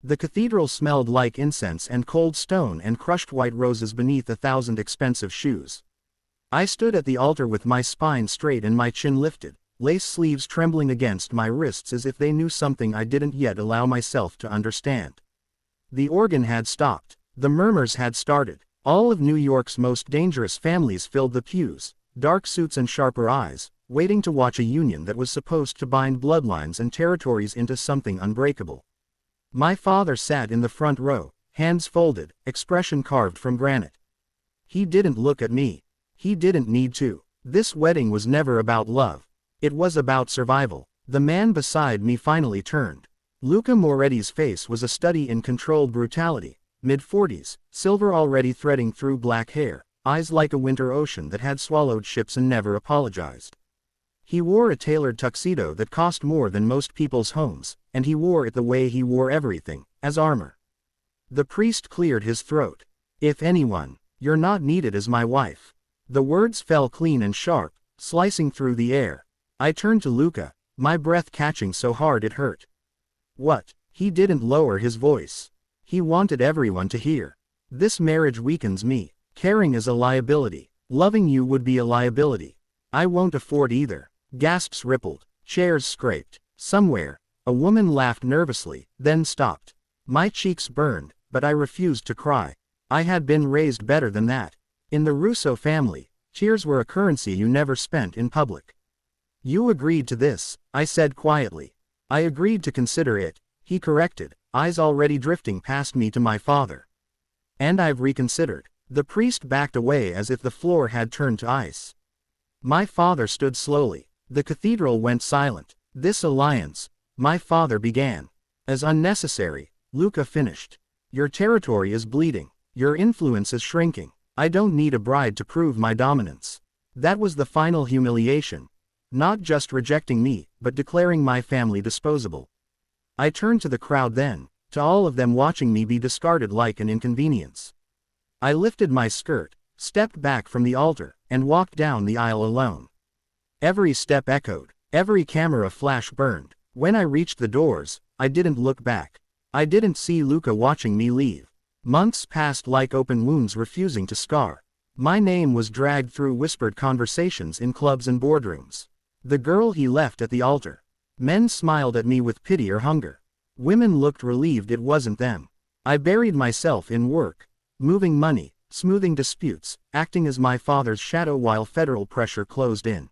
The cathedral smelled like incense and cold stone and crushed white roses beneath 1,000 expensive shoes. I stood at the altar with my spine straight and my chin lifted, lace sleeves trembling against my wrists as if they knew something I didn't yet allow myself to understand. The organ had stopped. The murmurs had started. All of New York's most dangerous families filled the pews, dark suits and sharper eyes, waiting to watch a union that was supposed to bind bloodlines and territories into something unbreakable. My father sat in the front row, hands folded, expression carved from granite. He didn't look at me. He didn't need to. This wedding was never about love. It was about survival. The man beside me finally turned. Luca Moretti's face was a study in controlled brutality, mid-40s, silver already threading through black hair, eyes like a winter ocean that had swallowed ships and never apologized. He wore a tailored tuxedo that cost more than most people's homes, and he wore it the way he wore everything, as armor. The priest cleared his throat. "If anyone, you're not needed as my wife." The words fell clean and sharp, slicing through the air. I turned to Luca, my breath catching so hard it hurt. "What?" He didn't lower his voice. He wanted everyone to hear. "This marriage weakens me. Caring is a liability. Loving you would be a liability. I won't afford either." Gasps rippled. Chairs scraped. Somewhere, a woman laughed nervously, then stopped. My cheeks burned, but I refused to cry. I had been raised better than that. In the Russo family, tears were a currency you never spent in public. "You agreed to this," I said quietly. "I agreed to consider it," he corrected, eyes already drifting past me to my father. "And I've reconsidered." The priest backed away as if the floor had turned to ice. My father stood slowly. The cathedral went silent. "This alliance," my father began. "Is unnecessary," Luca finished. "Your territory is bleeding. Your influence is shrinking. I don't need a bride to prove my dominance." That was the final humiliation. Not just rejecting me, but declaring my family disposable. I turned to the crowd then, to all of them watching me be discarded like an inconvenience. I lifted my skirt, stepped back from the altar, and walked down the aisle alone. Every step echoed, every camera flash burned. When I reached the doors, I didn't look back. I didn't see Luca watching me leave. Months passed like open wounds refusing to scar. My name was dragged through whispered conversations in clubs and boardrooms. The girl he left at the altar. Men smiled at me with pity or hunger. Women looked relieved it wasn't them. I buried myself in work, moving money, smoothing disputes, acting as my father's shadow while federal pressure closed in.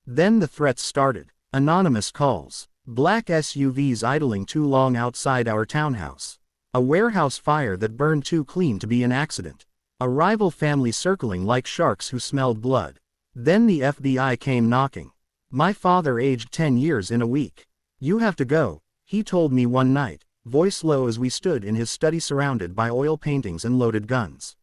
Then the threats started. Anonymous calls. Black SUVs idling too long outside our townhouse. A warehouse fire that burned too clean to be an accident. A rival family circling like sharks who smelled blood. Then the FBI came knocking. My father aged 10 years in a week. "You have to go," he told me one night, voice low as we stood in his study surrounded by oil paintings and loaded guns.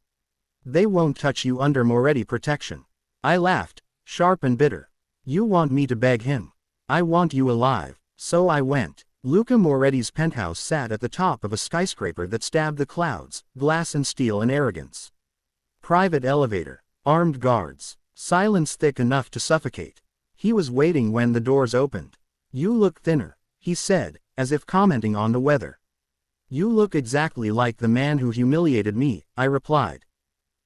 "They won't touch you under Moretti protection." I laughed, sharp and bitter. "You want me to beg him? I want you alive." So I went. Luca Moretti's penthouse sat at the top of a skyscraper that stabbed the clouds, glass and steel and arrogance. Private elevator, armed guards, silence thick enough to suffocate. He was waiting when the doors opened. "You look thinner," he said, as if commenting on the weather. "You look exactly like the man who humiliated me," I replied.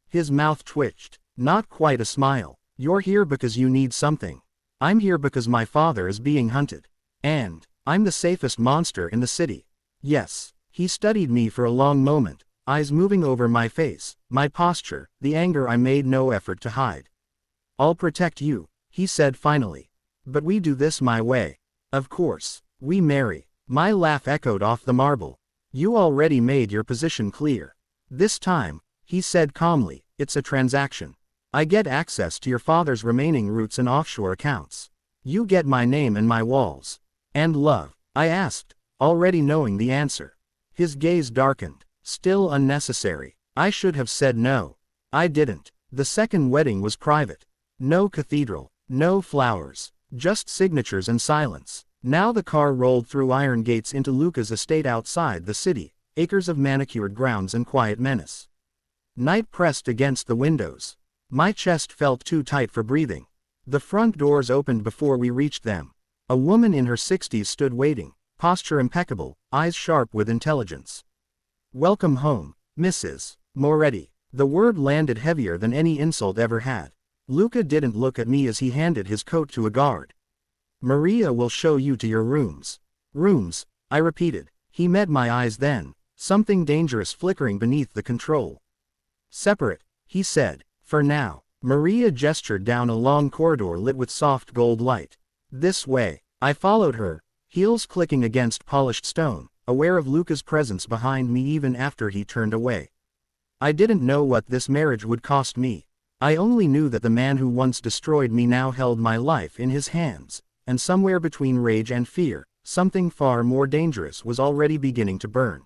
His mouth twitched. Not quite a smile. "You're here because you need something. I'm here because my father is being hunted. And I'm the safest monster in the city." Yes. He studied me for a long moment, eyes moving over my face, my posture, the anger I made no effort to hide. "I'll protect you," he said finally. "But we do this my way." "Of course. We marry." My laugh echoed off the marble. "You already made your position clear." "This time," he said calmly, "it's a transaction. I get access to your father's remaining roots and offshore accounts. You get my name and my walls." "And love?" I asked, already knowing the answer. His gaze darkened. "Still unnecessary." I should have said no. I didn't. The second wedding was private. No cathedral. No flowers. Just signatures and silence. Now the car rolled through iron gates into Luca's estate outside the city, acres of manicured grounds and quiet menace. Night pressed against the windows. My chest felt too tight for breathing. The front doors opened before we reached them. A woman in her 60s stood waiting, posture impeccable, eyes sharp with intelligence. "Welcome home, Mrs. Moretti." The word landed heavier than any insult ever had. Luca didn't look at me as he handed his coat to a guard. "Maria will show you to your rooms." "Rooms," I repeated. He met my eyes then, something dangerous flickering beneath the control. "Separate," he said, "for now." Maria gestured down a long corridor lit with soft gold light. "This way." I followed her, heels clicking against polished stone, aware of Luca's presence behind me even after he turned away. I didn't know what this marriage would cost me. I only knew that the man who once destroyed me now held my life in his hands, and somewhere between rage and fear, something far more dangerous was already beginning to burn.